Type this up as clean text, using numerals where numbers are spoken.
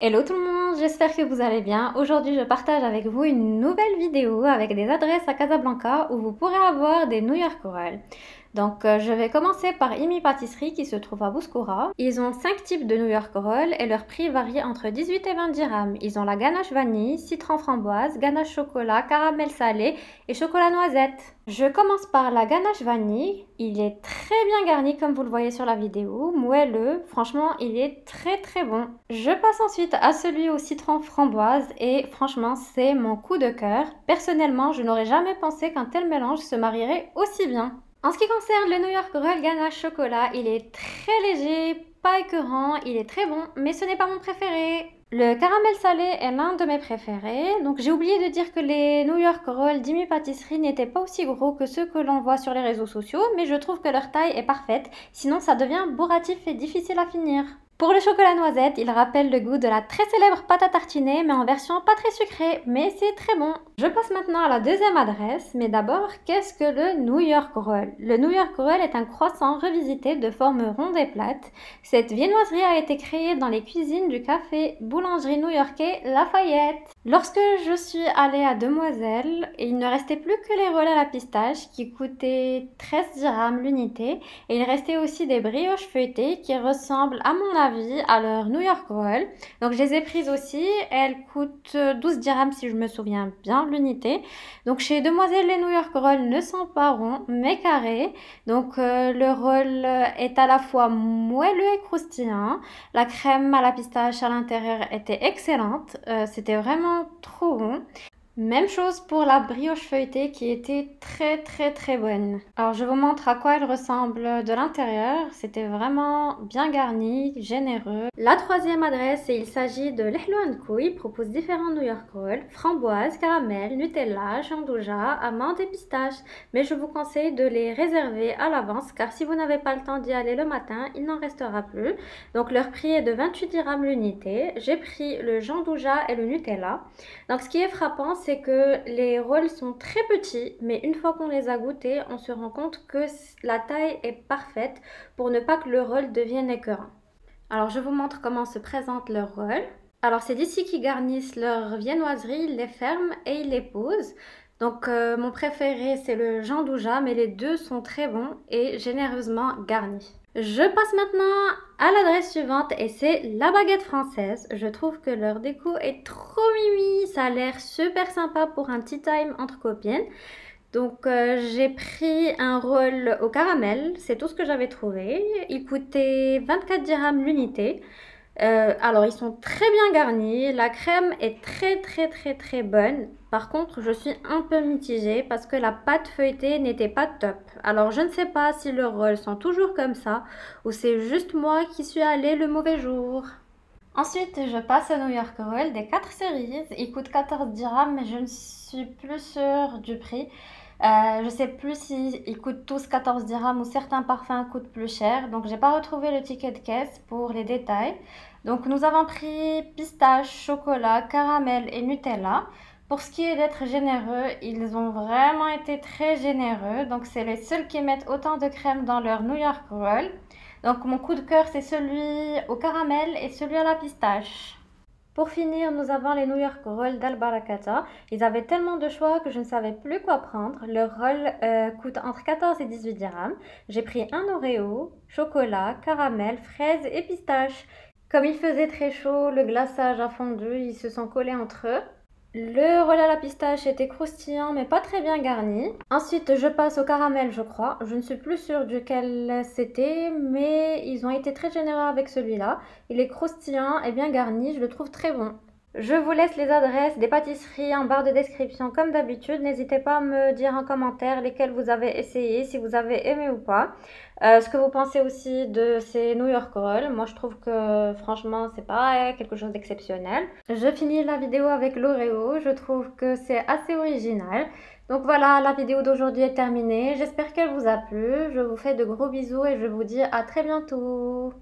Hello tout le monde, j'espère que vous allez bien. Aujourd'hui, je partage avec vous une nouvelle vidéo avec des adresses à Casablanca où vous pourrez avoir des New York Roll. Donc, je vais commencer par Imi Pâtisserie qui se trouve à Bouskoura. Ils ont 5 types de New York Roll et leur prix varie entre 18 et 20 dirhams. Ils ont la ganache vanille, citron framboise, ganache chocolat, caramel salé et chocolat noisette. Je commence par la ganache vanille. Il est très bien garni comme vous le voyez sur la vidéo, moelleux, franchement il est très bon. Je passe ensuite à celui au citron framboise et franchement c'est mon coup de cœur. Personnellement je n'aurais jamais pensé qu'un tel mélange se marierait aussi bien. En ce qui concerne le New York Roll ganache chocolat, il est très léger, pas écœurant, il est très bon, mais ce n'est pas mon préféré. Le caramel salé est l'un de mes préférés. Donc j'ai oublié de dire que les New York Roll d'Imi Pâtisserie n'étaient pas aussi gros que ceux que l'on voit sur les réseaux sociaux, mais je trouve que leur taille est parfaite, sinon ça devient bourratif et difficile à finir. Pour le chocolat noisette, il rappelle le goût de la très célèbre pâte à tartiner, mais en version pas très sucrée, mais c'est très bon. Je passe maintenant à la deuxième adresse, mais d'abord, qu'est-ce que le New York Roll? Le New York Roll est un croissant revisité de forme ronde et plate. Cette viennoiserie a été créée dans les cuisines du café boulangerie new-yorkais Lafayette. Lorsque je suis allée à Demoiselle, il ne restait plus que les rolls à la pistache qui coûtaient 13 dirhams l'unité, et il restait aussi des brioches feuilletées qui ressemblent à mon avis à leur New York Roll. Donc je les ai prises aussi, elles coûtent 12 dirhams si je me souviens bien l'unité. Donc chez Demoiselle, les New York Roll ne sont pas ronds mais carrés. Donc le roll est à la fois moelleux et croustillant. La crème à la pistache à l'intérieur était excellente, c'était vraiment trop bon. Même chose pour la brioche feuilletée qui était très bonne. Alors je vous montre à quoi elle ressemble de l'intérieur. C'était vraiment bien garni, généreux. La troisième adresse, et il s'agit de l'Ehlo & Co. Il propose différents New York Rolls, framboise, caramel, Nutella, Jandouja, amandes et pistaches. Mais je vous conseille de les réserver à l'avance car si vous n'avez pas le temps d'y aller le matin, il n'en restera plus. Donc leur prix est de 28 dirhams l'unité. J'ai pris le Jandouja et le Nutella. Donc ce qui est frappant, c'est que les rolls sont très petits, mais une fois qu'on les a goûtés, on se rend compte que la taille est parfaite pour ne pas que le roll devienne écœurant. Alors je vous montre comment se présente leur roll. Alors c'est d'ici qu'ils garnissent leur viennoiserie, ils les ferment et ils les posent. Donc mon préféré c'est le Jandouja, mais les deux sont très bons et généreusement garnis. Je passe maintenant à l'adresse suivante et c'est la baguette française. Je trouve que leur déco est trop mimi, ça a l'air super sympa pour un tea time entre copines. Donc j'ai pris un roll au caramel, c'est tout ce que j'avais trouvé. Il coûtait 24 dirhams l'unité. Alors ils sont très bien garnis, la crème est très bonne. Par contre je suis un peu mitigée parce que la pâte feuilletée n'était pas top. Alors je ne sais pas si leurs rolls sont toujours comme ça ou c'est juste moi qui suis allée le mauvais jour. Ensuite je passe au New York Roll des 4 cerises, il coûte 14 dirhams mais je ne suis plus sûre du prix. Je sais plus si ils coûtent tous 14 dirhams ou certains parfums coûtent plus cher. Donc j'ai pas retrouvé le ticket de caisse pour les détails. Donc nous avons pris pistache, chocolat, caramel et Nutella. Pour ce qui est d'être généreux, ils ont vraiment été très généreux. Donc c'est les seuls qui mettent autant de crème dans leur New York Roll. Donc mon coup de cœur c'est celui au caramel et celui à la pistache. Pour finir, nous avons les New York Roll d'Al Barakata. Ils avaient tellement de choix que je ne savais plus quoi prendre. Leur roll coûte entre 14 et 18 dirhams. J'ai pris un Oreo, chocolat, caramel, fraise et pistache. Comme il faisait très chaud, le glaçage a fondu, ils se sont collés entre eux. Le roll à la pistache était croustillant mais pas très bien garni. Ensuite je passe au caramel je crois. Je ne suis plus sûre duquel c'était mais ils ont été très généreux avec celui-là. Il est croustillant et bien garni, je le trouve très bon. Je vous laisse les adresses des pâtisseries en barre de description comme d'habitude. N'hésitez pas à me dire en commentaire lesquelles vous avez essayé, si vous avez aimé ou pas. Ce que vous pensez aussi de ces New York Rolls. Moi je trouve que franchement c'est pas quelque chose d'exceptionnel. Je finis la vidéo avec l'Oreo. Je trouve que c'est assez original. Donc voilà, la vidéo d'aujourd'hui est terminée. J'espère qu'elle vous a plu. Je vous fais de gros bisous et je vous dis à très bientôt.